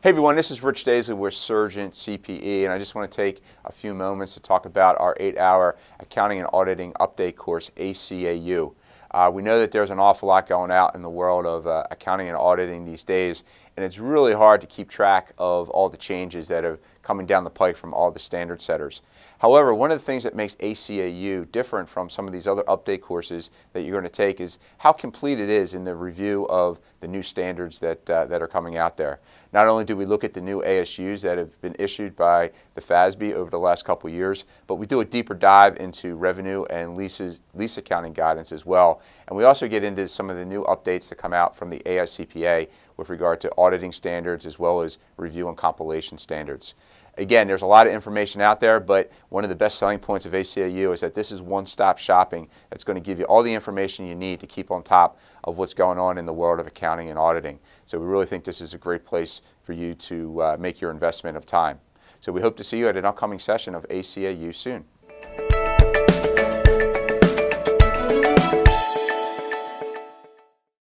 Hey everyone, this is Rich Daisley with Surgent CPE, and I just want to take a few moments to talk about our 8-hour Accounting and Auditing Update course, ACAU. We know that there's an awful lot going out in the world of accounting and auditing these days, and it's really hard to keep track of all the changes that are coming down the pike from all the standard setters. However, one of the things that makes ACAU different from some of these other update courses that you're going to take is how complete it is in the review of the new standards that are coming out there. Not only do we look at the new ASUs that have been issued by the FASB over the last couple of years, but we do a deeper dive into revenue and lease accounting guidance as well. And we also get into some of the new updates that come out from the AICPA with regard to auditing standards as well as review and compilation standards. Again, there's a lot of information out there, but one of the best selling points of ACAU is that this is one-stop shopping that's going to give you all the information you need to keep on top of what's going on in the world of accounting and auditing. So we really think this is a great place for you to make your investment of time. So we hope to see you at an upcoming session of ACAU soon.